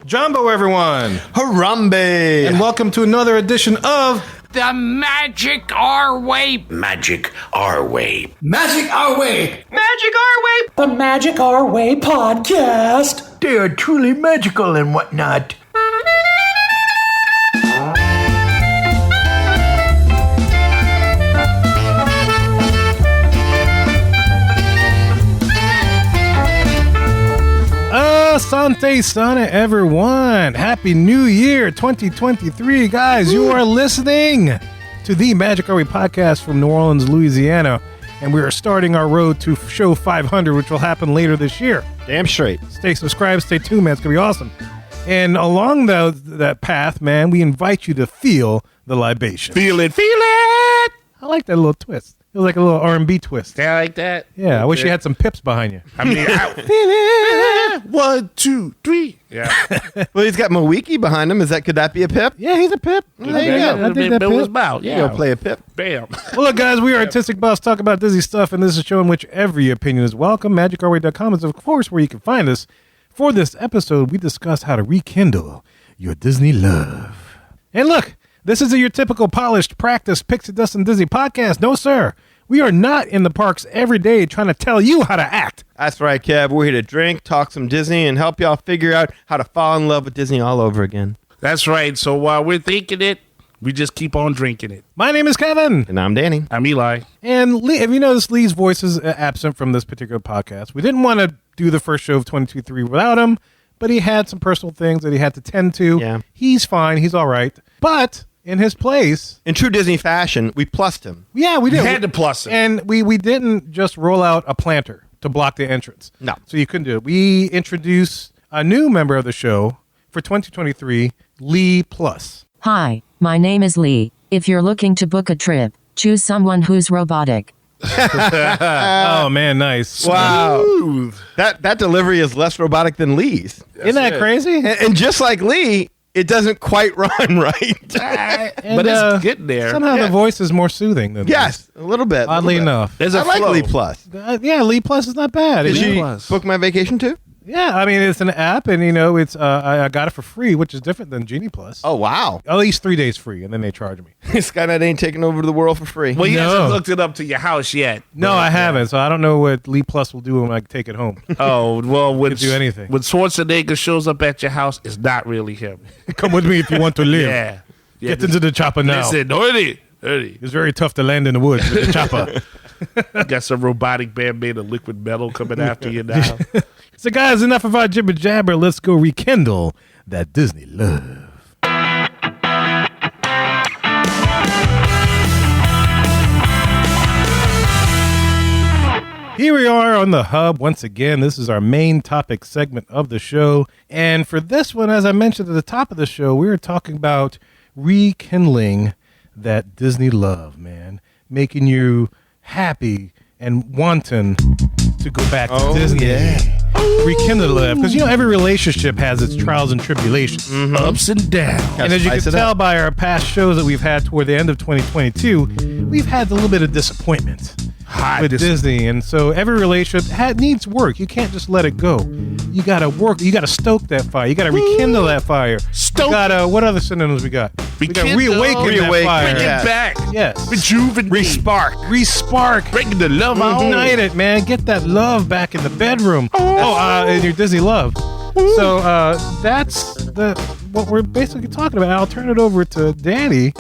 Jumbo, everyone. Harambe. And welcome to another edition of The Magic Our Way. Magic Our Way. Magic Our Way. Magic Our Way. The Magic Our Way podcast. They are truly magical and whatnot. Asante Sana, everyone. Happy New Year 2023. Guys, you are listening to the Magic Our Way podcast from New Orleans, Louisiana. And we are starting our road to show 500, which will happen later this year. Damn straight. Stay subscribed, stay tuned, man. It's going to be awesome. And along that path, man, we invite you to feel the libation. Feel it, feel it. I like that little twist. It was like a little R&B twist. Yeah, I like that. Yeah, I wish you had some pips behind you. I mean, feel it. 1, 2, 3. Yeah. Well, he's got Mawiki behind him. Could that be a pip? Yeah, he's a pip. There you go. I think that Bill was pip. about. Yeah. You'll play a pip. Bam. Well, look, guys, we are Artistic Buffs, talk about Disney stuff, and this is a show in which every opinion is welcome. MagicOurWay.com is, of course, where you can find us. For this episode, we discuss how to rekindle your Disney love. And look, this isn't your typical polished practice Pixie Dust and Disney podcast. No, sir. We are not in the parks every day trying to tell you how to act. That's right, Kev. We're here to drink, talk some Disney, and help y'all figure out how to fall in love with Disney all over again. That's right. So while we're thinking it, we just keep on drinking it. My name is Kevin. And I'm Danny. I'm Eli. And Lee, if you notice, Lee's voice is absent from this particular podcast. We didn't want to do the first show of 22-3 without him, but he had some personal things that he had to tend to. Yeah. He's fine. He's all right. But in his place, in true Disney fashion, we plussed him. Yeah, we did. We had to plus it. And we didn't just roll out a planter to block the entrance. No. So you couldn't do it. We introduced a new member of the show for 2023, Lee Plus. Hi, my name is Lee. If you're looking to book a trip, choose someone who's robotic. Oh, man, nice. Wow. Smooth. That delivery is less robotic than Lee's. Isn't that crazy? And just like Lee, it doesn't quite run right. And, But it's getting there. Somehow Yeah. the voice is more soothing than Yes, a little bit. Oddly enough. There's a I like flow. Lee Plus. Yeah, Lee Plus is not bad. Did It's- you book my vacation too? Yeah, I mean, it's an app, and, it's I got it for free, which is different than Genie Plus. Oh, wow. At least 3 days free, and then they charge me. Skynet ain't taking over the world for free. Well, he No. hasn't looked it up to your house yet. No, I haven't, so I don't know what Lee Plus will do when I take it home. Oh, well, when, Could do anything. when Schwarzenegger shows up at your house, it's not really him. Come with me if you want to live. Yeah. Get into the chopper now. Listen, Ernie. It's very tough to land in the woods with the chopper. Got some robotic man made of liquid metal coming after you now. So, guys, enough of our jibber jabber. Let's go rekindle that Disney love. Here we are on the hub once again. This is our main topic segment of the show. And for this one, as I mentioned at the top of the show, we were talking about rekindling that Disney love, man. Making you happy and wanting to go back to Disney. yeah. Rekindle love. Because, every relationship has its trials and tribulations. Ups and downs. And as you can Spice it tell up. by our past shows that we've had toward the end of 2022, we've had a little bit of disappointment with Disney. And so every relationship needs work. You can't just let it go. You got to work. You got to stoke that fire. You got to rekindle that fire. Stoke. You got to, what other synonyms we got? We got to Rekindle. reawaken that fire. Bring Yeah. it back. Yes. Rejuvenate. Respark. Respark. Bring the love out. Ignite it, man. Get that love back in the bedroom. In your Disney love. So that's what we're basically talking about. I'll turn it over to Danny,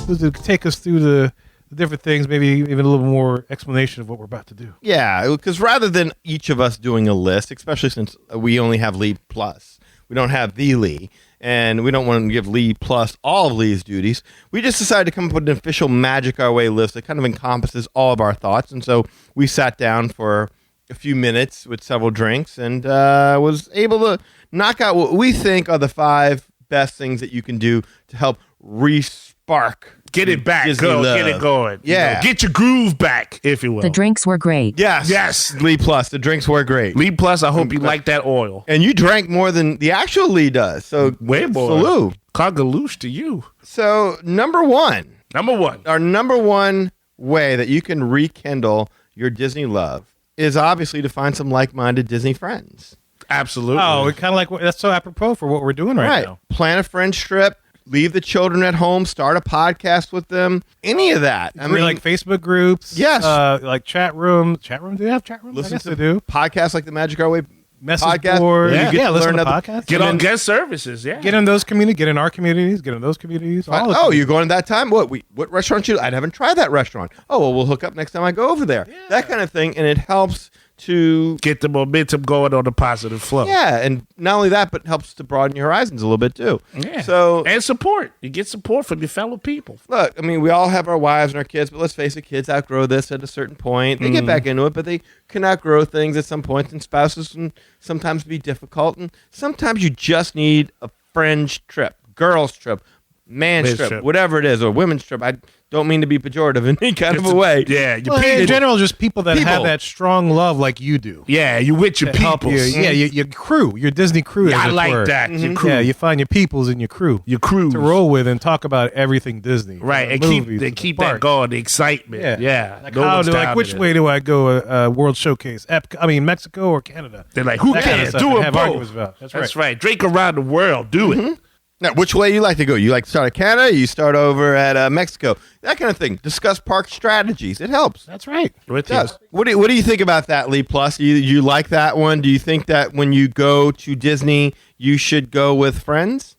who's to take us through the different things, maybe even a little more explanation of what we're about to do. Yeah, because rather than each of us doing a list, especially since we only have Lee Plus, we don't have the Lee, and we don't want to give Lee Plus all of Lee's duties, we just decided to come up with an official Magic Our Way list that kind of encompasses all of our thoughts. And so we sat down for a few minutes with several drinks and was able to knock out what we think are the 5 best things that you can do to help respark. Get it back. Disney Go. love. Get it going. Yeah. Get your groove back, if you will. The drinks were great. Yes. Yes. Lee Plus. The drinks were great. Lee Plus, I hope you like that oil. And you drank more than the actual Lee does. So Way more. salute. Cogaloosh to you. So number one, our number one way that you can rekindle your Disney love is obviously to find some like-minded Disney friends. Absolutely. Oh, kind of like that's so apropos for what we're doing right now. Plan a friends trip. Leave the children at home. Start a podcast with them. Any of that. I mean, like Facebook groups. Yes. Like chat rooms. Chat rooms? Do they have chat rooms? Listen I guess to they do. podcasts like the Magic Our Way Message podcast. board. You get to listen learn to other- podcasts. Get on guest services, yeah. Get in those communities. Get in our communities. Get in those communities. All the Oh, communities. you're going that time? What restaurant I haven't tried that restaurant. Oh, well, we'll hook up next time I go over there. That kind of thing. And it helps to Get the momentum going on the positive flow. yeah, and not only that, but helps to broaden your horizons a little bit too. Yeah. So And support. You get support from your fellow people. look, I mean, we all have our wives and our kids, but let's face it, kids outgrow this at a certain point. They get back into it, but they can outgrow things at some point, and spouses can sometimes be difficult, and sometimes you just need a friend's trip, girls' trip, man's Men's trip, trip. whatever it is, or women's trip. I don't mean to be pejorative in any kind of a way. Yeah, you Well, in people. general, just people that have People. that strong love like you do. Yeah, you with your To help you. peoples. Yeah, your crew, your Disney crew. Yeah, as I it like were. that. Your crew. Yeah, you find your peoples in your crew. Your crew. To roll with and talk about everything Disney. Right, The and movies, they the keep that parks. going, the excitement. Yeah, Yeah. Like, No how one's do down which in it. way do I go? World Showcase, Mexico or Canada? They're like, who That kind of cares? stuff Do they it have both. arguments about. That's right. Drink around the world. Do it. Now, which way you like to go? You like to start at Canada? You start over at Mexico? That kind of thing. Discuss park strategies. It helps. That's right. With It does. What do you think about that, Lee Plus? You like that one? Do you think that when you go to Disney, you should go with friends?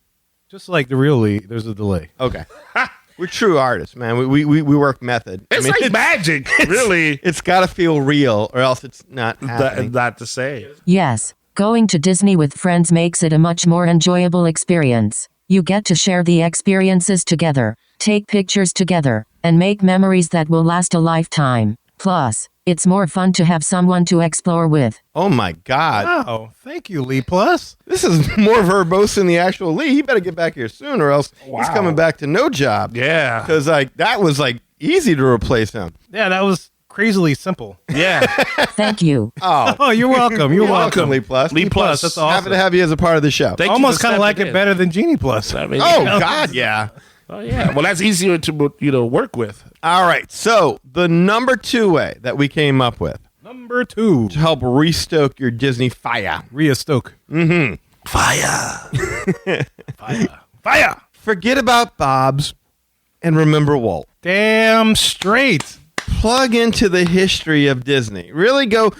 Just like the real Lee, there's a delay. Okay. We're true artists, man. We work method. It's like magic, really. It's got to feel real, or else it's not happening. Not the same. Yes, going to Disney with friends makes it a much more enjoyable experience. You get to share the experiences together, take pictures together, and make memories that will last a lifetime. Plus, it's more fun to have someone to explore with. Oh my God! Oh, thank you, Lee Plus. This is more verbose than the actual Lee. He better get back here soon, or else he's coming back to no job. Yeah. Because that was easy to replace him. Yeah, that was crazily simple. Yeah. Thank you. Oh, you're welcome. You're welcome. Lee Plus. Lee Plus. That's Happy awesome. to have you as a part of the show. Thank you Almost for kind of like stepping it in. better than Genie Plus. I mean, Oh God, yeah. Oh, yeah. Well, that's easier to work with. All right. So the number 2 way that we came up with Number 2, to help restoke your Disney fire. Rhea Stoke. Fire. Forget about Bob's and remember Walt. Damn straight. Plug into the history of Disney. Really go,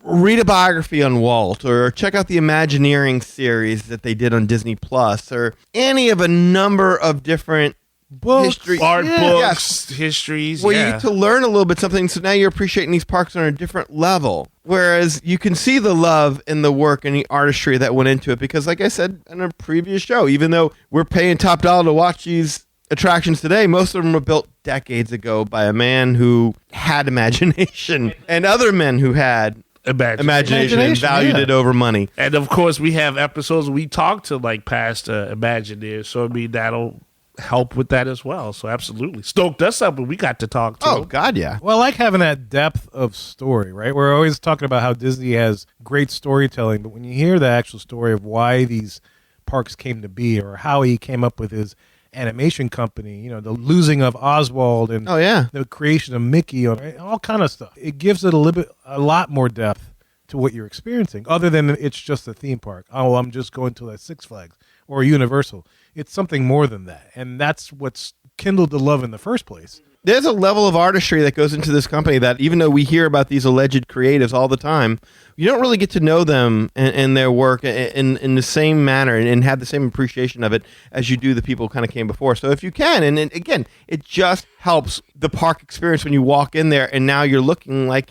read a biography on Walt, or check out the Imagineering series that they did on Disney Plus, or any of a number of different Books. history Art Yeah. books, histories. Well, yeah. you get to learn a little bit something, so now you're appreciating these parks on a different level. Whereas you can see the love in the work and the artistry that went into it, because like I said in a previous show, even though we're paying top dollar to watch these attractions today, most of them were built decades ago by a man who had imagination and other men who had imagination and valued yeah. it over money. And of course, we have episodes we talk to past Imagineers, so I mean that'll help with that as well. So absolutely, stoked us up when we got to talk to Oh them. God, yeah. Well, I like having that depth of story, right? We're always talking about how Disney has great storytelling, but when you hear the actual story of why these parks came to be, or how he came up with his animation company, the losing of Oswald and Oh yeah. the creation of Mickey, all kind of stuff. It gives it a lot more depth to what you're experiencing, other than it's just a theme park. Oh, I'm just going to a Six Flags or a Universal. It's something more than that, and that's what's kindled the love in the first place. There's a level of artistry that goes into this company that even though we hear about these alleged creatives all the time, you don't really get to know them and their work in the same manner and have the same appreciation of it as you do the people who kind of came before. So if you can, and again, it just helps the park experience when you walk in there and now you're looking like,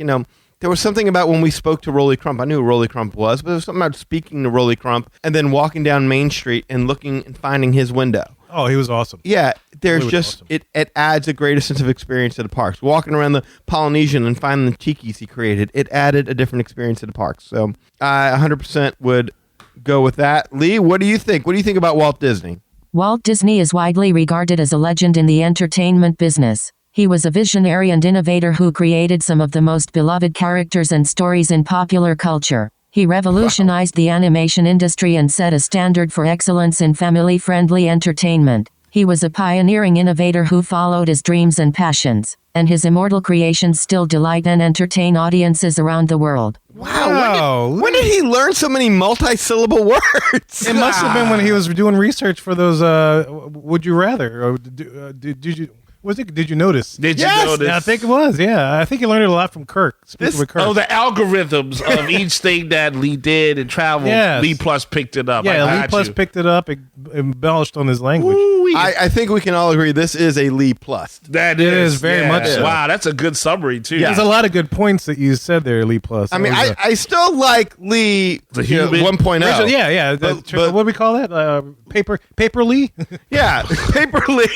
there was something about when we spoke to Rolly Crump. I knew who Rolly Crump was, but there was something about speaking to Rolly Crump and then walking down Main Street and looking and finding his window. Oh, he was awesome. Yeah, there's Really just awesome. it adds a greater sense of experience to the parks. Walking around the Polynesian and finding the tikis he created, it added a different experience to the parks. So I 100% would go with that. Lee, what do you think? What do you think about Walt Disney? Walt Disney is widely regarded as a legend in the entertainment business. He was a visionary and innovator who created some of the most beloved characters and stories in popular culture. He revolutionized the animation industry and set a standard for excellence in family-friendly entertainment. He was a pioneering innovator who followed his dreams and passions, and his immortal creations still delight and entertain audiences around the world. Wow. When did he learn so many multi-syllable words? It must have been when he was doing research for those Would You Rather. Or did you... Did you notice? Did you notice? I think it was. Yeah, I think you learned it a lot from Kirk. Speaking with Kirk. Oh, the algorithms of each thing that Lee did and traveled. Yes. Lee Plus picked it up. Yeah, Lee Plus picked it up, embellished on his language. I think we can all agree this is a Lee Plus. That is very much so. Wow, that's a good summary too. There's a lot of good points that you said there, Lee Plus. I mean, I still like Lee The human? 1.0. Yeah. But- What do we call that? Paper Lee? Yeah, Paper Lee.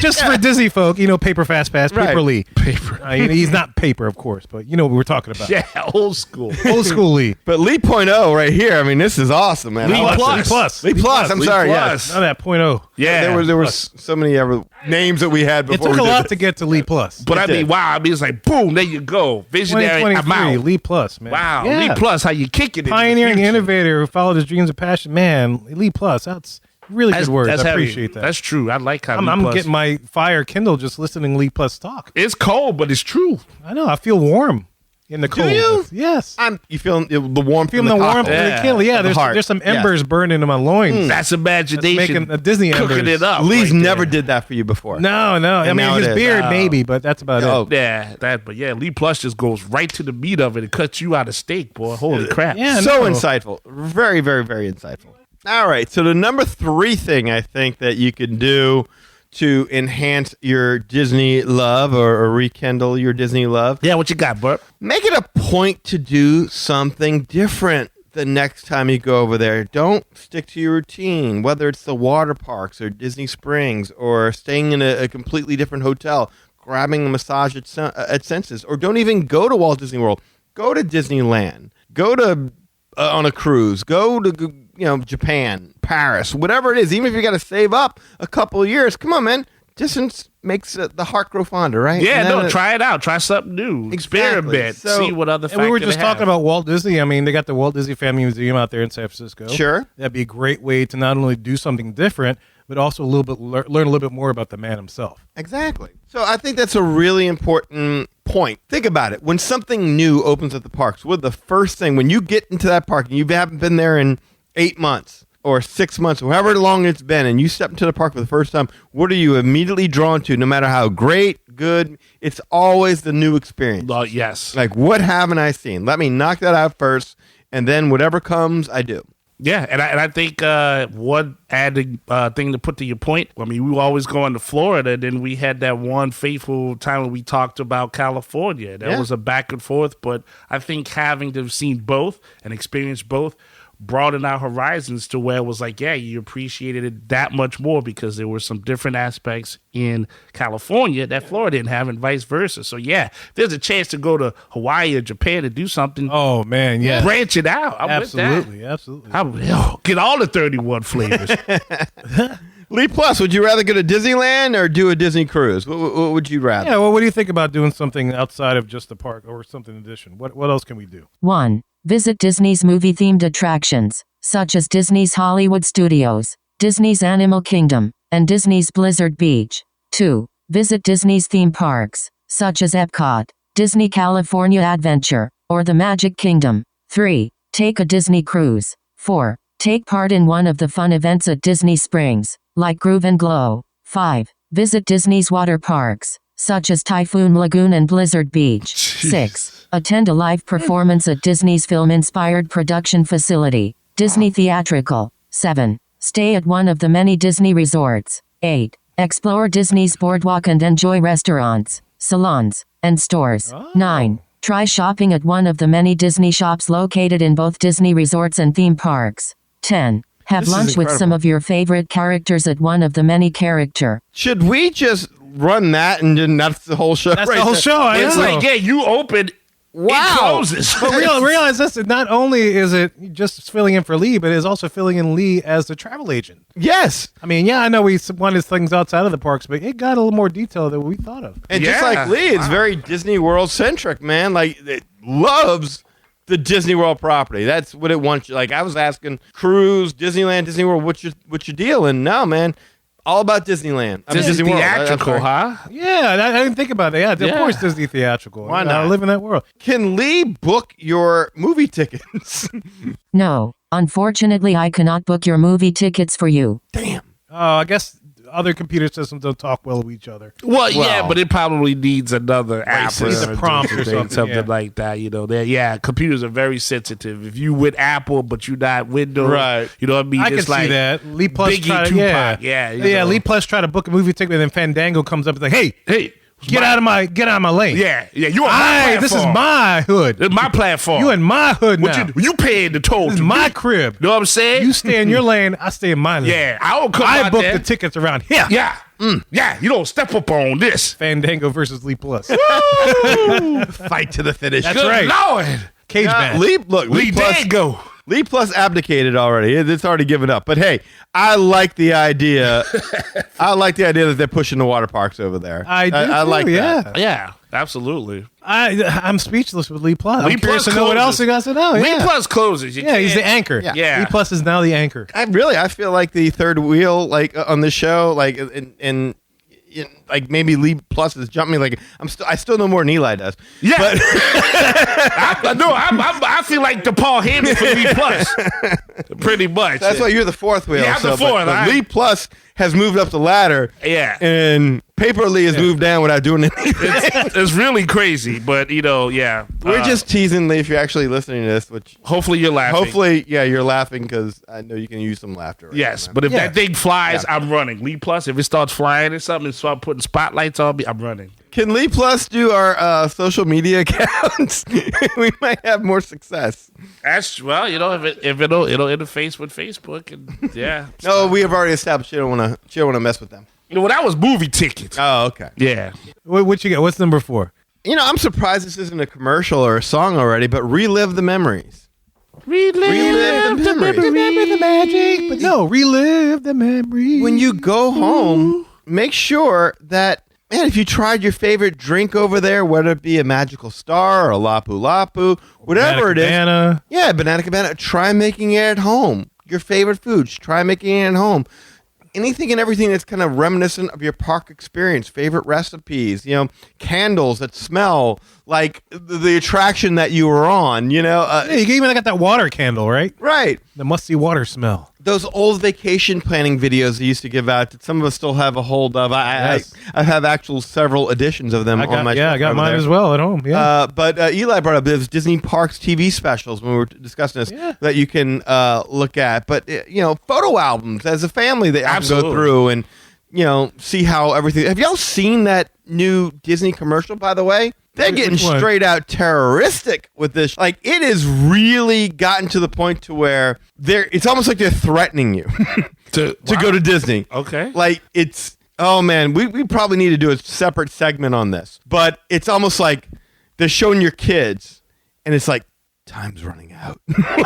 Just for Disney folk, Paper Fast Pass, Paper Right. Lee. Paper. He's not paper, of course, but you know what we're talking about. Yeah, old school. Old school Lee. But Lee .0 right here, I mean, this is awesome, man. Lee I like Plus. this. Lee Plus. Lee Plus, I'm Lee sorry, Plus. Not that .0. Yeah, There was so many other names that we had It before took we a did lot this. to get to Lee Plus. But I did. mean, wow. I mean, it's like boom, there you go, visionary. I'm 2023, out. Lee Plus, man. Wow, Yeah. Lee Plus, how you kick it? in the Pioneering future. innovator who followed his dreams and passion. Man, Lee Plus, that's really good words. I heavy. appreciate that. That's true. I like how I'm Lee Plus. getting my fire Kindle just listening to Lee Plus talk. It's cold, but it's true. I know. I feel warm in the cold. you? Yes. You feeling the warmth? Feeling from the the warmth of cockle. the Kindle. Yeah, The heart. there's some Yeah. embers burning into my loins. That's That's imagination. making a Disney cooking embers. it up. Lee's right never there. did that for you before. No. I And mean, now his it is. beard Oh. maybe, but that's about Oh. it. Yeah, but Lee Plus just goes right to the meat of it and cuts you out of steak, boy. Holy crap. Yeah, So no. insightful. Very, very, very insightful. All right. So the number 3 thing I think that you can do to enhance your Disney love or rekindle your Disney love, Yeah, what you got, Burt? make it a point to do something different the next time you go over there. Don't stick to your routine, whether it's the water parks or Disney Springs or staying in a completely different hotel, grabbing a massage at Senses, or don't even go to Walt Disney World. Go to Disneyland. Go to on a cruise. Go to Japan, Paris, whatever it is. Even if you got to save up a couple of years, come on, man. Distance makes the heart grow fonder, right? Yeah, And no, then try it out. Try something new. Exactly. Experiment. So- see what other And we were factor just they talking have. about Walt Disney. I mean, they got the Walt Disney Family Museum out there in San Francisco. Sure. That'd be a great way to not only do something different, but also a little bit learn a little bit more about the man himself. Exactly. So I think that's a really important point. Think about it. When something new opens at the parks, what the first thing, when you get into that park and you haven't been there in 8 months or 6 months, or however long it's been, and you step into the park for the first time, what are you immediately drawn to? No matter how great, good, it's always the new experience. Yes. Like, what haven't I seen? Let me knock that out first, and then whatever comes, I do. Yeah, and I think one adding thing to put to your point, I mean, we were always going to Florida, and then we had that one fateful time when we talked about California. That was a back and forth, but I think having to have seen both and experienced both broadened our horizons to where it was like, yeah, you appreciated it that much more because there were some different aspects in California that Florida didn't have and vice versa. So, yeah, if there's a chance to go to Hawaii or Japan to do something, Oh man, yeah, branch it out. I'm absolutely. with that. Get all the 31 flavors. Lee Plus, would you rather go to Disneyland or do a Disney cruise? What would you rather? Yeah, well, what do you think about doing something outside of just the park or something in addition? What else can we do? 1. Visit Disney's movie-themed attractions, such as Disney's Hollywood Studios, Disney's Animal Kingdom, and Disney's Blizzard Beach. 2. Visit Disney's theme parks, such as Epcot, Disney California Adventure, or the Magic Kingdom. 3. Take a Disney cruise. 4. Take part in one of the fun events at Disney Springs, like Groove and Glow. 5. Visit Disney's water parks, such as Typhoon Lagoon and Blizzard Beach. 6. Attend a live performance at Disney's film-inspired production facility, Disney Theatrical. 7. Stay at one of the many Disney resorts. 8. Explore Disney's boardwalk and enjoy restaurants, salons, and stores. 9. Try shopping at one of the many Disney shops located in both Disney resorts and theme parks. 10. Have This is lunch with some incredible. of your favorite characters at one of the many character. Should we just run that and then that's the whole show? That's right the whole there? show. I It's know. like, yeah, you open, Wow. it closes. But realize this: not only is it just filling in for Lee, but it is also filling in Lee as the travel agent. Yes. I mean, yeah, I know we wanted things outside of the parks, but it got a little more detail than we thought of. And just Yeah. like Lee, it's very Disney World centric, man. Like, it loves the Disney World property. That's what it wants. Like, I was asking cruise, Disneyland, Disney World, what's your deal? And no, man, All about Disneyland. I mean, Disney Disney World. That's theatrical, right. huh? Yeah, I didn't think about that. Yeah, of Yeah. course Disney theatrical. Why I not? live in that world. Can Lee book your movie tickets? No, unfortunately, I cannot book your movie tickets for you. Damn. I guess other computer systems don't talk well with each other. Well, yeah, but it probably needs another app Racist. Needs a prompt or something, yeah. like that. You know, computers are very sensitive. If you with Apple, but you not Windows, Right. You know what I mean? I can It's like see that. Lee Plus Biggie, tried to, Tupac. yeah, you know. Lee Plus tried to book a movie ticket, and then Fandango comes up and like, "Hey, Hey, get out of my lane. Yeah. You on my platform. This is my hood. It's my platform. You in my hood what now. you paying the toll? This is to my do. crib. You know what I'm saying? You stay in your lane. I stay in my lane. Yeah, I don't come I out booked there. the tickets around here. Yeah, yeah. You don't step up on this. Fandango versus Lee Plus. Fight to the finish. That's Good right. Lord, Cage match. Lee Plus. there you go. Lee Plus abdicated already. It's already given up. But hey, I like the idea. I like the idea that they're pushing the water parks over there. I do. I like too, that. Yeah. Yeah, absolutely. I'm speechless with Lee Plus. Lee I'm curious Plus to know what else closes. you guys to know. Lee Yeah. Plus closes. You Yeah, he's the can't- anchor. Yeah. Lee Plus is now the anchor. I feel like the third wheel, like on the show, like in like maybe Lee Plus has jumped me. Like I still know more than Eli does. Yeah. But I feel like the Paul Heyman for Lee Plus, pretty much. that's why you're the fourth wheel. Yeah, I'm the fourth, But I- Lee Plus has moved up the ladder. Yeah. And Paper Lee has moved down without doing anything. It's really crazy, but yeah. We're just teasing Lee if you're actually listening to this, which Hopefully you're laughing. hopefully, yeah, you're laughing because I know you can use some laughter. Right Yes, now. but if Yeah. that thing flies, Yeah. I'm running. Lee Plus, if it starts flying or something and start putting spotlights on me, I'm running. Can Lee Plus do our social media accounts? We might have more success. That's if it'll interface with Facebook and yeah. No, we have already established you don't want to mess with them. That was movie tickets. Oh, okay. Yeah. What you got? What's number 4? I'm surprised this isn't a commercial or a song already, but relive the memories. Relive the memories. Remember the magic, but no, relive the memory. When you go home, make sure that, man, if you tried your favorite drink over there, whether it be a Magical Star or a Lapu Lapu, whatever it is. Banana. Yeah, Banana Cabana. Try making it at home. Your favorite foods. Try making it at home. Anything and everything that's kind of reminiscent of your park experience. Favorite recipes. Candles that smell like the attraction that you were on. Yeah, you even got that water candle, right? Right. The musty water smell. Those old vacation planning videos they used to give out that some of us still have a hold of. Yes. I have actual several editions of them on my shelf I got over mine there. as well at home. Yeah. But Eli brought up those Disney Parks TV specials when we were discussing this that you can look at. But, photo albums as a family that I can go Absolutely. through and, see how everything. Have y'all seen that new Disney commercial, by the way? They're getting Which one? straight out terroristic with this. Like, it has really gotten to the point to where it's almost like they're threatening you to go to Disney. Okay. Like, it's, oh man, we probably need to do a separate segment on this. But it's almost like they're showing your kids, and it's like, time's running out.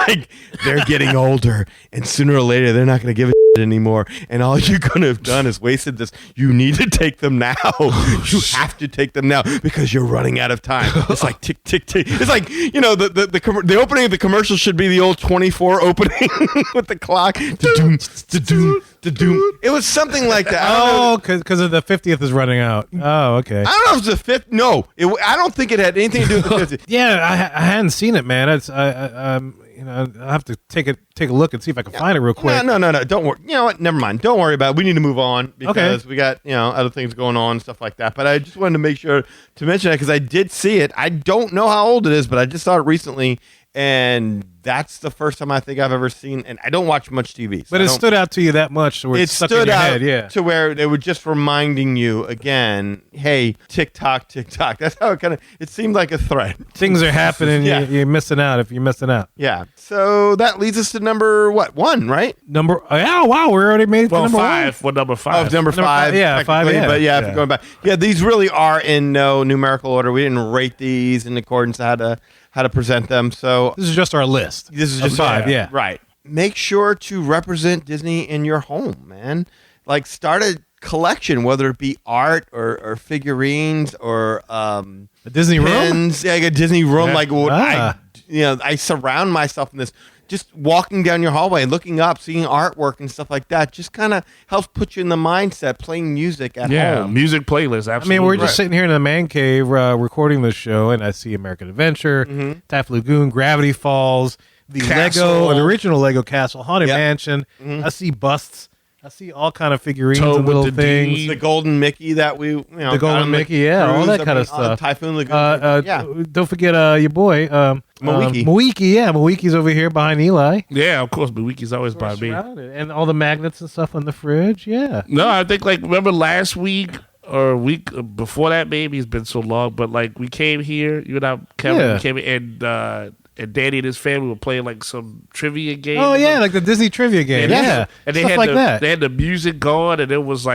Like, they're getting older, and sooner or later, they're not going to give a shit anymore. And all you're going to have done is wasted this. You need to take them now. You have to take them now because you're running out of time. It's like tick, tick, tick. It's like, the opening of the commercial should be the old 24 opening with the clock. Da-doom, da-doom, da-doom. It was something like that. I don't know. Oh, because of the 50th is running out. Oh, okay. I don't know if it's the fifth. No, I don't think it had anything to do with the 50th. Yeah, I hadn't seen it, man. I'll have to take a look and see if I can find it real quick. No. Don't worry. You know what? Never mind. Don't worry about it. We need to move on because we got, other things going on and stuff like that. But I just wanted to make sure to mention that because I did see it. I don't know how old it is, but I just saw it recently. And that's the first time I think I've ever seen, and I don't watch much TV. So But it stood out to you that much, so it it's stuck in stood your out head, yeah. to where they were just reminding you again, hey, TikTok, TikTok. That's how it seemed like a threat. Things are happening, Yeah. you're missing out if you're missing out. Yeah. So that leads us to number, 1, right? Oh, wow, we already made it to Well, number 5. What number 5? Oh, number 5. yeah, 5, technically, yeah. But yeah, if Yeah. you're going back. Yeah, these really are in no numerical order. We didn't rate these in accordance to how to present them. So This is just our list. this is Of just 5, yeah. Right. Make sure to represent Disney in your home, man. Like, start a collection, whether it be art or figurines or A Disney room? pins. Yeah, like a Disney room. Yeah. Like what Ah. I surround myself in this. just walking down your hallway, looking up, seeing artwork and stuff like that, just kind of helps put you in the mindset. Playing music at home, music playlist. Absolutely. I mean, we're just sitting here in the man cave recording this show, and I see American Adventure, Taft Lagoon, Gravity Falls, the Castle. an original Lego Castle, Haunted Mansion. I see busts. I see all kind of figurines Toad and with little the things. D. the golden Mickey that we, The golden Mickey, yeah, all that kind of stuff. Typhoon Lagoon, Don't forget your boy, Mawiki. Mawiki, yeah. Mawiki's over here behind Eli. Yeah, of course. But Wiki's always by me. And all the magnets and stuff on the fridge, yeah. No, I think remember last week or a week before that, maybe it's been so long, but we came here, you and I, Kevin, we came here, and Danny and his family were playing some trivia game. Oh yeah, like the Disney trivia game. Yeah, and they stuff had like that. They had the music going, and it was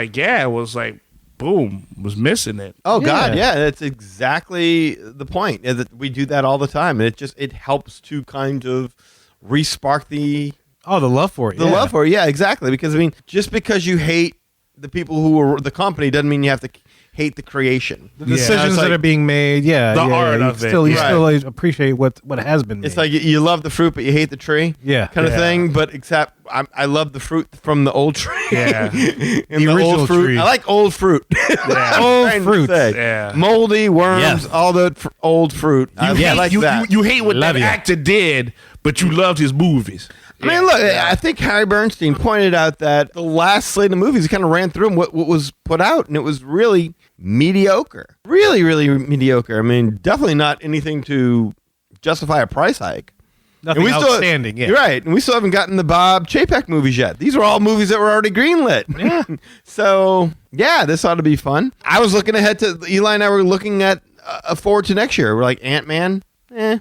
boom, was missing it. Oh God, yeah, that's exactly the point. That we do that all the time, and it helps to kind of re-spark the love for it. the love for it. Yeah, exactly. Because I mean, just because you hate the people who are the company doesn't mean you have to hate the creation. The decisions that are being made, the art of it. You still appreciate what has been made. It's like you love the fruit, but you hate the tree. Yeah. kind of thing. But except I love the fruit from the old tree. Yeah. And The original old fruit. tree. I like old fruit. Yeah. Old Trying to fruit. say. Yeah. Moldy worms, Yes. all the old fruit. I like that. You hate what Love that ya. actor did, but you loved his movies. I mean, look, I think Harry Bernstein pointed out that the last slate of movies, he kind of ran through them, what was put out, and it was really mediocre. Really, really mediocre. I mean, definitely not anything to justify a price hike. nothing outstanding. You're right. And we still haven't gotten the Bob Chapek movies yet. These were all movies that were already greenlit. Yeah. So, yeah, this ought to be fun. I was looking ahead to, Eli and I were looking at forward to next year. We're like, Ant-Man? Yeah.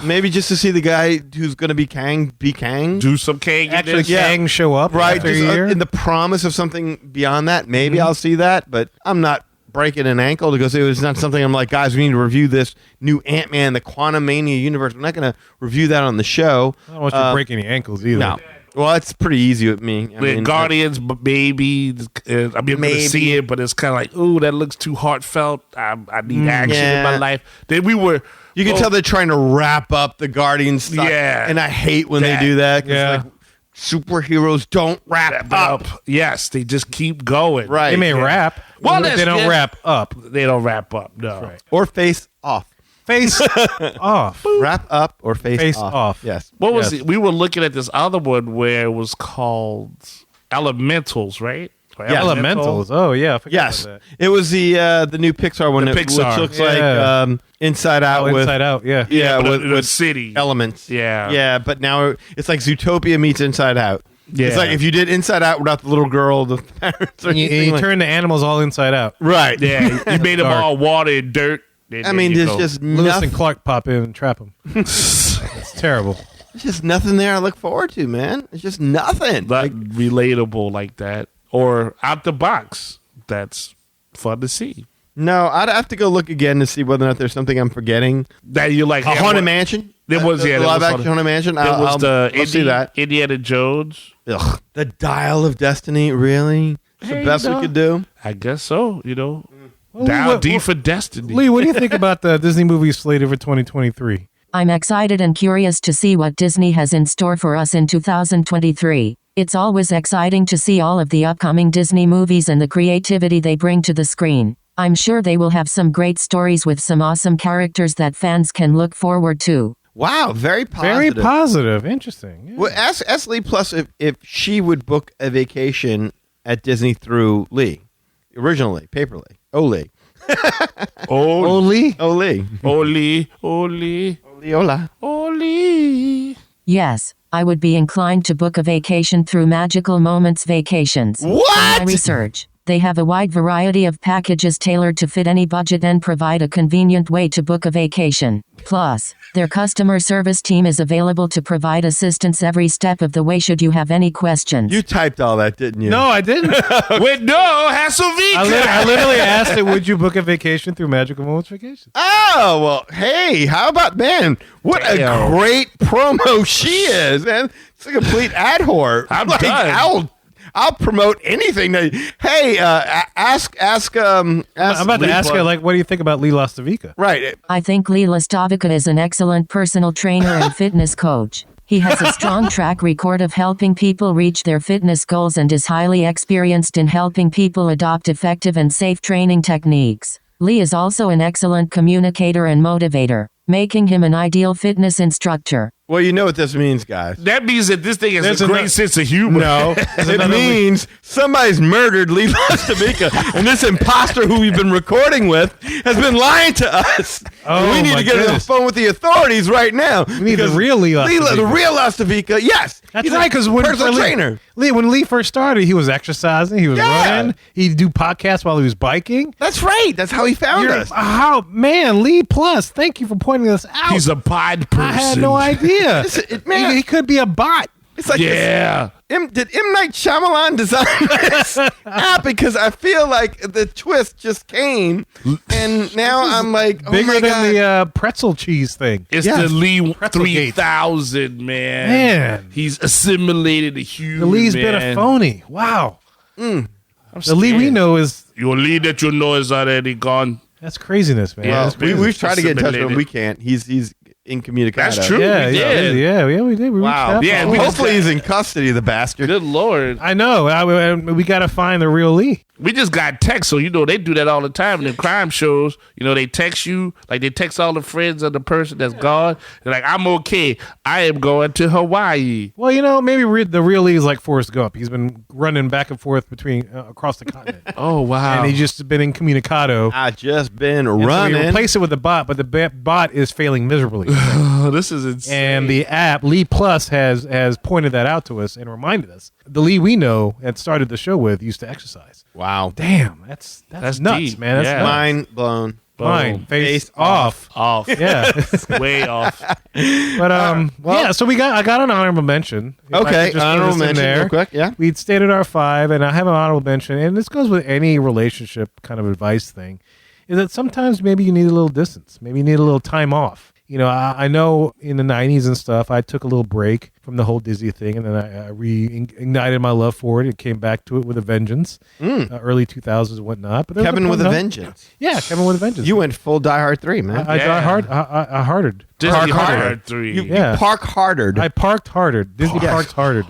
Maybe just to see the guy who's going to be Kang. Do some Kang. Actually, Kang show up Right, after a just year. in the promise of something beyond that. Maybe I'll see that, but I'm not breaking an ankle to go see it. It's not something I'm like, guys, we need to review this new Ant-Man, the Quantum Mania universe. We're not going to review that on the show. I don't want you to break any ankles either. No. Well, it's pretty easy with me. I mean, Guardians, maybe. I'm going to see it, but it's kind of like, ooh, that looks too heartfelt. I need action in my life. Then you can tell they're trying to wrap up the Guardians stuff. Yeah. And I hate when they do that. 'Cause, Yeah. like, superheroes don't wrap up. Yes, they just keep going. Right. They may wrap. Well, but they don't wrap up. They don't wrap up. No. right. Or face off. Face off. Wrap up or face off. Yes. What was Yes. it? We were looking at this other one where it was called Elementals, right? Or Yeah. Elementals. Oh yeah. I forgot Yes. about that. It was the new Pixar one. The which Pixar. looks Yeah. like Inside Out with Inside Out. Yeah. Yeah, but with, in a with city. elements. Yeah. Yeah, but now it's like Zootopia meets Inside Out. Yeah. It's like if you did Inside Out without the little girl, the parents, or And anything you like- turn the animals all inside out. right. Yeah, you made them Dark. all water and dirt. I mean, there's just Lewis nothing. and Clark pop in and trap them. It's terrible. There's just nothing there I look forward to, man. It's just nothing. not Like, relatable like that or out the box. That's fun to see. no, I'd have to go look again to see whether or not there's something I'm forgetting. That you like A Haunted Mansion. There was the there live was action Haunted Mansion. There was I'll see that. Indiana Jones. Ugh. The Dial of Destiny. Really? It's the best we could do. I guess so. Well, Down what- D what- for Destiny. Lee, what do you think about the Disney movies slated for 2023? I'm excited and curious to see what Disney has in store for us in 2023. It's always exciting to see all of the upcoming Disney movies and the creativity they bring to the screen. I'm sure they will have some great stories with some awesome characters that fans can look forward to. Wow, very positive. Very positive. Interesting. Yeah. Well, ask Lee Plus if she would book a vacation at Disney through Lee, originally, paperly. Lee. Oh, Lee? Lee. Oli. Leola. Oli. Yes, I would be inclined to book a vacation through Magical Moments Vacations. What? In my research, they have a wide variety of packages tailored to fit any budget and provide a convenient way to book a vacation. Plus, their customer service team is available to provide assistance every step of the way should you have any questions. You typed all that, didn't you? No, I didn't. With no Hasselvika. I literally asked it, would you book a vacation through Magical Moments Vacations? Oh, well, hey, how about, man, what Damn. a great promo she is, man. It's a complete ad whore. I'm done. I'll promote anything. Hey, ask I'm about to Lee ask Plus. her, like, what do you think about Lee Lastavica? Right. I think Lee Lastavica is an excellent personal trainer and fitness coach. He has a strong track record of helping people reach their fitness goals and is highly experienced in helping people adopt effective and safe training techniques. Lee is also an excellent communicator and motivator, making him an ideal fitness instructor. Well, you know what this means, guys. That means that this thing has There's a great another- sense of humor. No, it means somebody's murdered Lee Tamika, and this imposter who we've been recording with has been lying to us. Oh, we need my to get on the goodness. phone with the authorities right now. We need the because real Lee Tamika. the real Tamika. Yes, That's he's right, a because when personal trainer. When Lee first started, he was exercising, he was Yeah. running, he'd do podcasts while he was biking. That's right. That's how he found us. Man, Lee Plus, thank you for pointing this out. He's a pod person. I had no idea. Man. He could be a bot. It's like Yeah. Did M. Night Shyamalan design this app? Because I feel like the twist just came, and now I'm like, oh Bigger my than God. the pretzel cheese thing. It's Yes. the Lee Pretzelgate. 3000, man. Man. He's assimilated a human. The Lee's man. been a phony. Wow. I'm The Lee we scared. know is, Your Lee that you know is already gone. that's craziness, man. Yeah, That's Well, crazy. we've tried to get in touch with him. Assimilated. We can't. He's incommunicado. That's true. Yeah, We yeah, did. yeah, we did. We Wow. reached out. Yeah, Oh, we just- Hopefully he's in custody, the bastard. Good Lord. I know. We got to find the real Lee. We just got text, so they do that all the time in the crime shows. They text you, like they text all the friends of the person that's gone. They're like, "I'm okay. I am going to Hawaii." Well, maybe the real Lee is like Forrest Gump. He's been running back and forth between across the continent, Oh wow! and he's just been incommunicado. I just been And so we running. replace it with the bot, but the bot is failing miserably. Oh, this is insane. And the app Lee Plus has pointed that out to us and reminded us. The Lee we know and started the show with used to exercise. Wow. Damn, that's That's nuts, deep. man. That's Yeah. nuts. Mind blown. Mine, face Face off. off. Yeah, Way off. but well- yeah. So I got an honorable mention. If I Okay, could just throw honorable this in mention there. real quick, yeah. We'd stated our 5, and I have an honorable mention, and this goes with any relationship kind of advice thing. Is that sometimes maybe you need a little distance, maybe you need a little time off. I know in the 90s and stuff, I took a little break from the whole Disney thing, and then I reignited my love for it and came back to it with a vengeance, early 2000s and whatnot. But there was Kevin with a point, vengeance. Yeah, Kevin with a vengeance. You went full Die Hard 3, man. I Yeah. hardered. Disney Park Hard harder. 3. You Yeah. park hardered. I parked harder. Disney Yes. parks harder.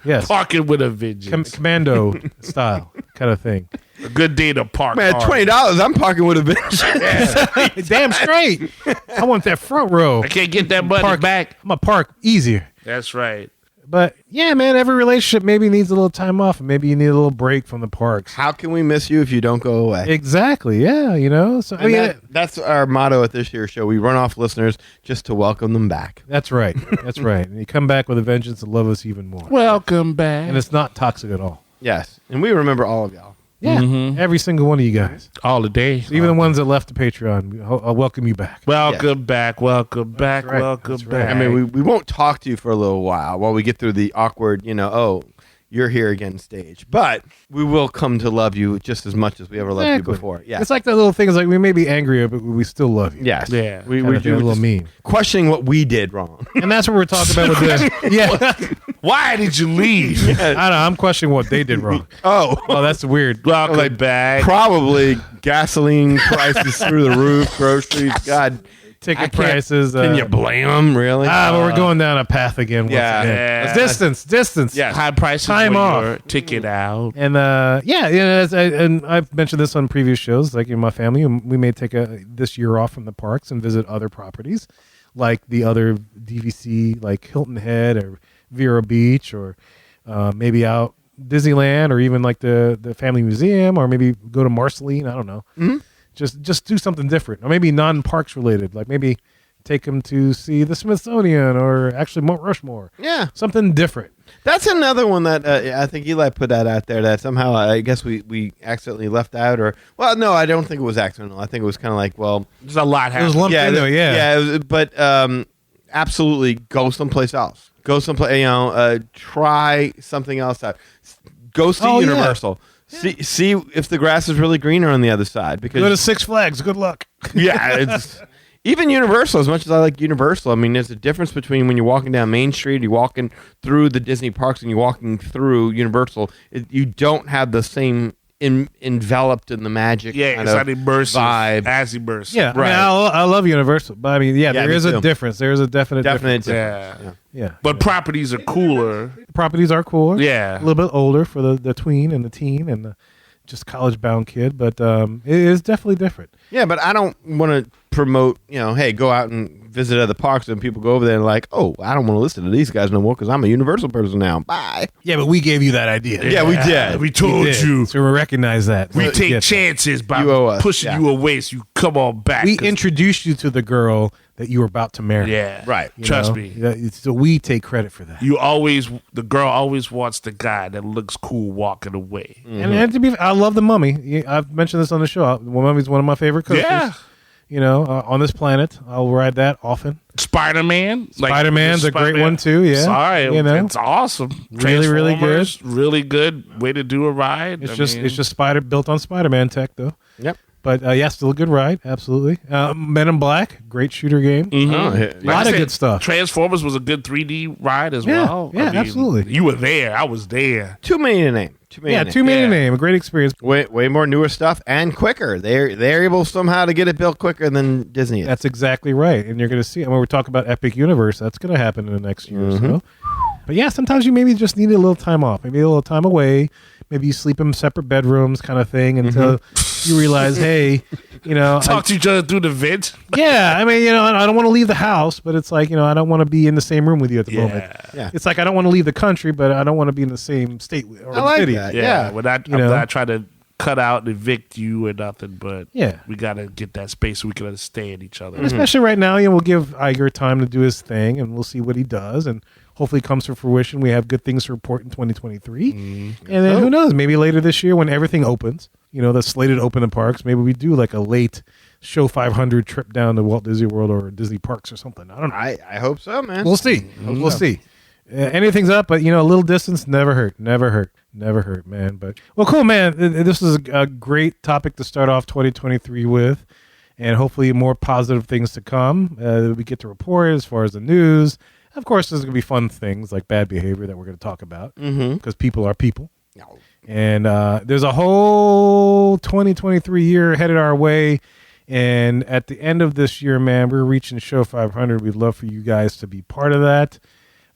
Yes. Parking with a vengeance. Commando style kind of thing. A good day to park. Man, hard. $20, I'm parking with a vengeance. Damn straight. I want that front row. I can't get that money Park back. I'm gonna park easier. That's right. But yeah, man, every relationship maybe needs a little time off, and maybe you need a little break from the parks. How can we miss you if you don't go away? Exactly. Yeah. So And that's our motto at this year's show. We run off listeners just to welcome them back. that's right. That's right. And you come back with a vengeance and love us even more. Welcome back. And it's not toxic at all. Yes. And we remember all of y'all. Yeah. Every single one of you guys, all the days. even the ones that left the Patreon. I'll welcome you back. Welcome back. Welcome back. right. Welcome That's right. back. I mean, we won't talk to you for a little while we get through the awkward, oh, you're here again stage. But we will come to love you just as much as we ever loved you before. Yeah. It's like that little thing. Is like we may be angrier, but we still love you. Yes. Yeah. We Kind of thing, a do little just mean. questioning what we did wrong. And that's what we're talking about with this. Yeah. Why did you leave? I don't know. I'm questioning what they did wrong. Oh. Oh, that's weird. Welcome back. Probably gasoline prices through the roof, groceries. God. Ticket prices. Can you blame them, really? but we're going down a path again. Once Yeah. again. Yeah. Distance. Yes. High prices Time for off. your ticket out. And and I've mentioned this on previous shows. Like in my family, we may take this year off from the parks and visit other properties, like the other DVC, like Hilton Head or Vero Beach, or maybe out Disneyland, or even like the family museum, or maybe go to Marceline. I don't know. Mm-hmm. Just do something different, or maybe non-parks related, like maybe take them to see the Smithsonian or actually Mount Rushmore. Yeah. Something different. That's another one that I think Eli put that out there that somehow I guess we accidentally left out, or no, I don't think it was accidental. I think it was kind of like, well, There's a lot It was happening. lumped in there, yeah. yeah, it was- but absolutely go someplace else. Go someplace, try something else out. Go see Oh, yeah. Universal. See if the grass is really greener on the other side. Because Go to Six Flags. Good luck. yeah, it's even Universal. As much as I like Universal, I mean, there's a difference between when you're walking down Main Street, you're walking through the Disney parks, and you're walking through Universal. You don't have the same enveloped in the magic. Yeah, kind it's of not immersive. vibe. As immersive. Yeah, Right. I love Universal, but I mean, there me is a too. difference. There is a definite difference. difference. Yeah, But properties are cooler. properties are cool. Yeah. a little bit older for the tween and the teen and the just college bound kid, but it is definitely different. Yeah, but I don't want to promote, hey, go out and visit other parks, and people go over there and like, oh, I don't want to listen to these guys no more because I'm a Universal person now. Bye. Yeah, but we gave you that idea. Yeah, we did. We told did. you. So we recognize that. We So, take yeah. chances by You owe us, pushing yeah. you away so you come on back. We 'cause- introduced you to the girl that you were about to marry. Yeah. Right. You Trust know? me. So we take credit for that. The girl always wants the guy that looks cool walking away. And to be, I love the Mummy. I've mentioned this on the show. The Mummy's one of my favorite coasters. Yeah. On this planet, I'll ride that often. Spider-Man. Spider-Man's a great one too. Yeah, Sorry, it's it's awesome. Really, really good. Transformers, really good way to do a ride. It's just Spider built on Spider-Man tech though. Yep. But still a good ride. Absolutely. Men in Black, great shooter game. Mhm. Oh, yeah. A lot of good stuff. Transformers was a good 3D ride as Yeah, well. yeah, absolutely. You were there. I was there. Too many to name. Too many. Yeah, to name. too many to Yeah. name. A great experience. Way more newer stuff and quicker. They're able somehow to get it built quicker than Disney is. That's exactly right. And you're going to see it when we're talking about Epic Universe. That's going to happen in the next year or so. But yeah, sometimes you maybe just need a little time off, maybe a little time away. Maybe you sleep in separate bedrooms, kind of thing, until you realize, hey, Talk to each other through the vent. yeah. I mean, I don't want to leave the house, but it's like, I don't want to be in the same room with you at the moment. Yeah. It's like I don't want to leave the country, but I don't want to be in the same state or I like city. that. Yeah, we're not, You I'm know? not trying to cut out and evict you or nothing, but Yeah. we got to get that space so we can understand each other. And especially right now, we'll give Iger time to do his thing, and we'll see what he does, and hopefully it comes to fruition. We have good things to report in 2023. And then who knows, maybe later this year when everything opens, that's slated to open in parks, maybe we do like a late Show 500 trip down to Walt Disney World or Disney Parks or something. I don't know. I hope so, man. We'll see. We'll see. Anything's up, but a little distance never hurt, man. But well, cool, man. This is a great topic to start off 2023 with, and hopefully more positive things to come. We get to report as far as the news. Of course, there's going to be fun things like bad behavior that we're going to talk about because people are people. No. And there's a whole 2023 year headed our way. And at the end of this year, man, we're reaching Show 500. We'd love for you guys to be part of that.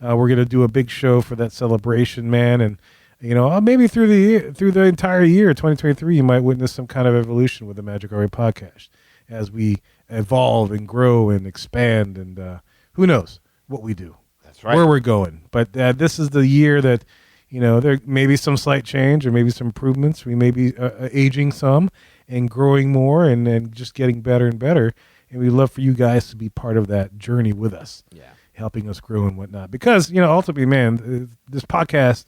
We're going to do a big show for that celebration, man. And, maybe through the entire year, 2023, you might witness some kind of evolution with the Magic Our Way podcast as we evolve and grow and expand. And who knows what we do. That's right. Where we're going. But this is the year that, there may be some slight change or maybe some improvements. We may be aging some and growing more and just getting better and better. And we'd love for you guys to be part of that journey with us. Yeah. Helping us grow and whatnot. Because, ultimately, man, this podcast,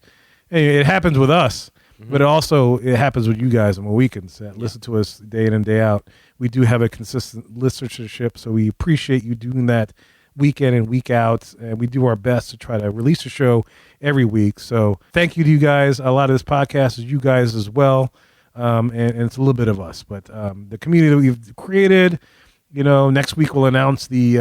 it happens with us, but it happens with you guys on the weekends that listen to us day in and day out. We do have a consistent listenership, so we appreciate you doing that week in and week out, and we do our best to try to release a show every week. So thank you to you guys. A lot of this podcast is you guys as well, and it's a little bit of us. But the community that we've created, next week we'll announce the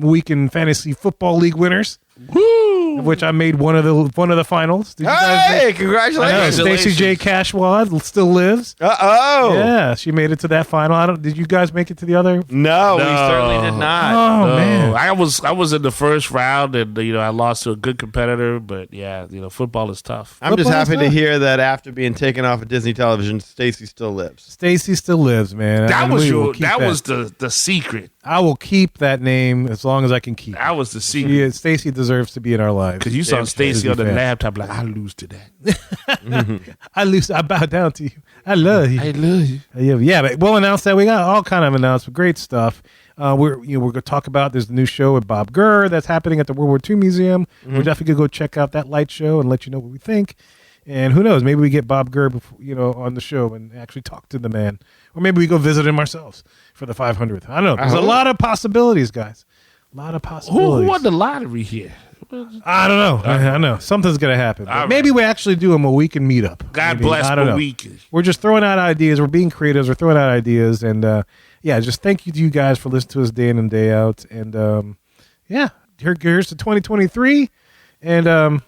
Weekend Fantasy Football League winners. Woo! Of which I made one of the finals. Did you guys Hey, make- congratulations. Stacey J. Cashwad still lives. Uh-oh. Yeah, she made it to that final. Did you guys make it to the other? No, we No. certainly did not. Oh No, man, I was in the first round, and I lost to a good competitor. But yeah, football is tough. I'm just Football's happy to not- hear that after being taken off of Disney television, Stacy still lives. Stacy still lives, man. That And was we will keep the secret. I will keep that name as long as I can keep. That was the secret. Stacy deserves to be in our lives. Because you saw Damn Stacy on the fast. laptop, like, I lose to that. I bow down to you. I love you. love you. Yeah, but we'll announce that. We got all kind of announcements. Great stuff. We're going to talk about. There's a new show with Bob Gurr that's happening at the World War II Museum. We're definitely going to go check out that light show and let you know what we think. And who knows? Maybe we get Bob Gurr, on the show and actually talk to the man, or maybe we go visit him ourselves for the 500th. I don't know. There's a lot of possibilities, guys. A lot of possibilities. Who won the lottery here? I don't know. I know something's going to happen. All right. Maybe we actually do a weekend meetup. God Maybe. bless I don't know. Malik. We're just throwing out ideas. We're being creatives. We're throwing out ideas, and just thank you to you guys for listening to us day in and day out. And here's to 2023, and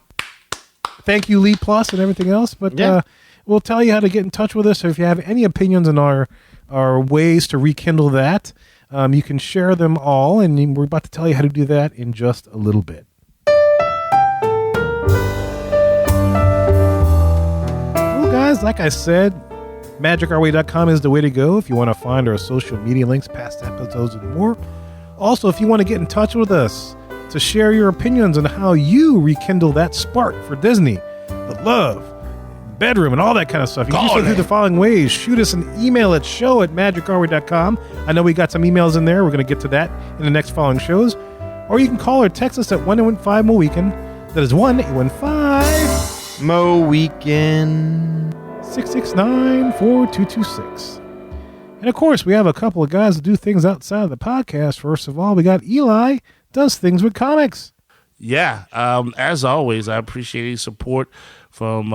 thank you, Lee Plus, and everything else. But We'll tell you how to get in touch with us. So if you have any opinions on our ways to rekindle that, you can share them all, and we're about to tell you how to do that in just a little bit. Well, guys, like I said, magicourway.com is the way to go if you want to find our social media links, past episodes, and more. Also, if you want to get in touch with us to share your opinions on how you rekindle that spark for Disney, the love, bedroom, and all that kind of stuff, you can do so through the following ways. Shoot us an email at show@magicourway.com. I know we got some emails in there. We're going to get to that in the next following shows. Or you can call or text us at 1-815-MO-WEEKEND. That is 1-815-MO-WEEKEND. 669-4226. And of course, we have a couple of guys that do things outside of the podcast. First of all, we got Eli, does things with comics. Yeah, as always, I appreciate any support from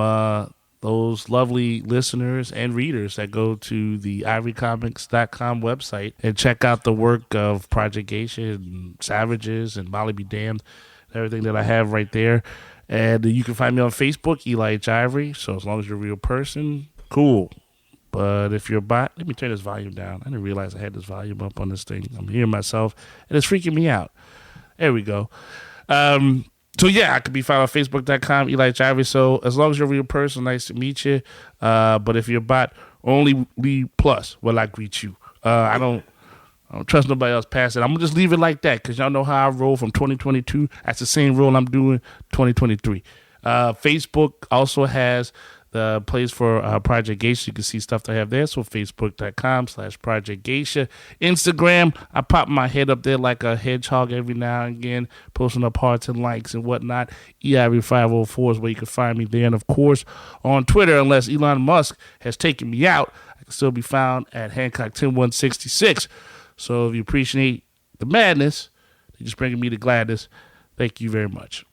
those lovely listeners and readers that go to the ivorycomics.com website and check out the work of Project Geisha and Savages and Molly Be Damned, everything that I have right there. And you can find me on Facebook, Eli H. Ivory. So as long as you're a real person, cool. But if you're a bot, let me turn this volume down. I didn't realize I had this volume up on this thing. I'm hearing myself, and it's freaking me out. There we go. So yeah, I could be found on Facebook.com, Eli H. Ivory. So as long as you're a real person, nice to meet you. But if you're a bot, only Lee Plus will I greet you. I don't trust nobody else past it. I'm going to just leave it like that because y'all know how I roll from 2022. That's the same roll I'm doing 2023. Facebook also has the place for Project Geisha. You can see stuff that I have there. So Facebook.com/Project Geisha. Instagram, I pop my head up there like a hedgehog every now and again, posting up hearts and likes and whatnot. EIV504 is where you can find me there. And of course, on Twitter, unless Elon Musk has taken me out, I can still be found at Hancock10166. So if you appreciate the madness, you're just bringing me the gladness. Thank you very much.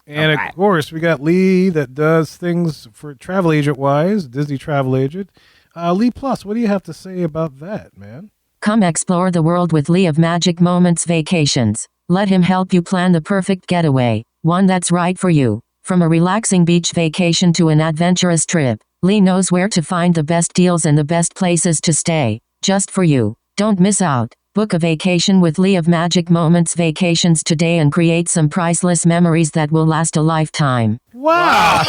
And of course, we got Lee that does things for travel agent wise, Disney travel agent. Lee Plus, what do you have to say about that, man? Come explore the world with Lee of Magic Moments Vacations. Let him help you plan the perfect getaway, one that's right for you. From a relaxing beach vacation to an adventurous trip, Lee knows where to find the best deals and the best places to stay, just for you. Don't miss out. Book a vacation with Lee of Magic Moments Vacations today and create some priceless memories that will last a lifetime. Wow.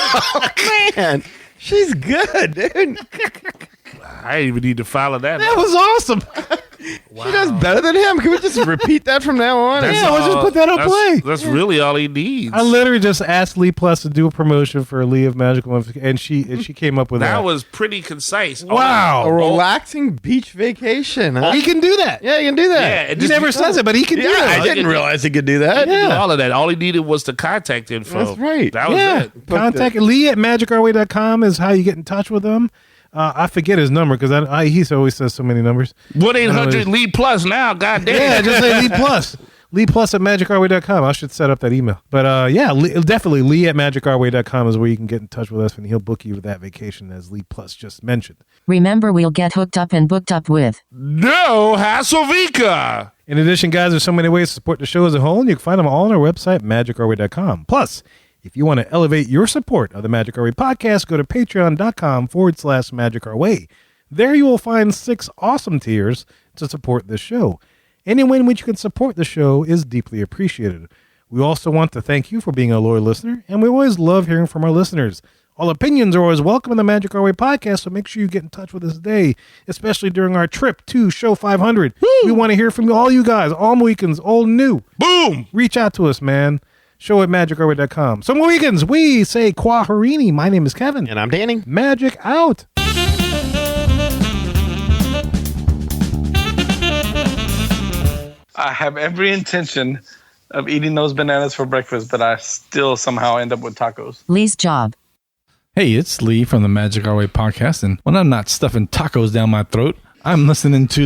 Man, she's good, dude. I didn't even need to follow that. That was awesome. Wow. She does better than him. Can we just repeat that from now on? Let's just put that on play. That's really all he needs. I literally just asked Lee Plus to do a promotion for Lee of Magic Moments, and she came up with that. That was pretty concise. Wow. A relaxing beach vacation, huh? He can do that. Yeah, he can do that. Yeah, He never says it, but he can do that. I didn't realize he could do that. Yeah. All of that. All he needed was the contact info. That's right. That was it. Contact Lee at magicourway.com is how you get in touch with him. I forget his number because he always says so many numbers. 1-800 Lee Plus now. Goddamn. Yeah, just say Lee Plus. Lee Plus at magicourway.com. I should set up that email. But definitely Lee at magicourway.com is where you can get in touch with us, and he'll book you with that vacation as Lee Plus just mentioned. Remember, we'll get hooked up and booked up with No Hasselvika. In addition, guys, there's so many ways to support the show as a whole, and you can find them all on our website, magicourway.com. Plus, if you want to elevate your support of the Magic Our Way podcast, go to patreon.com/Magic Our Way. There you will find 6 awesome tiers to support this show. Any way in which you can support the show is deeply appreciated. We also want to thank you for being a loyal listener, and we always love hearing from our listeners. All opinions are always welcome in the Magic Our Way podcast, so make sure you get in touch with us today, especially during our trip to Show 500. Woo! We want to hear from all you guys, all Mohicans, old and new. Boom! Reach out to us, man. Show at magicourway.com. So Mohicans, we say Kwaharini. My name is Kevin. And I'm Danny. Magic out. I have every intention of eating those bananas for breakfast, but I still somehow end up with tacos. Lee's job. Hey, it's Lee from the Magic Our Way podcast, and when I'm not stuffing tacos down my throat, I'm listening to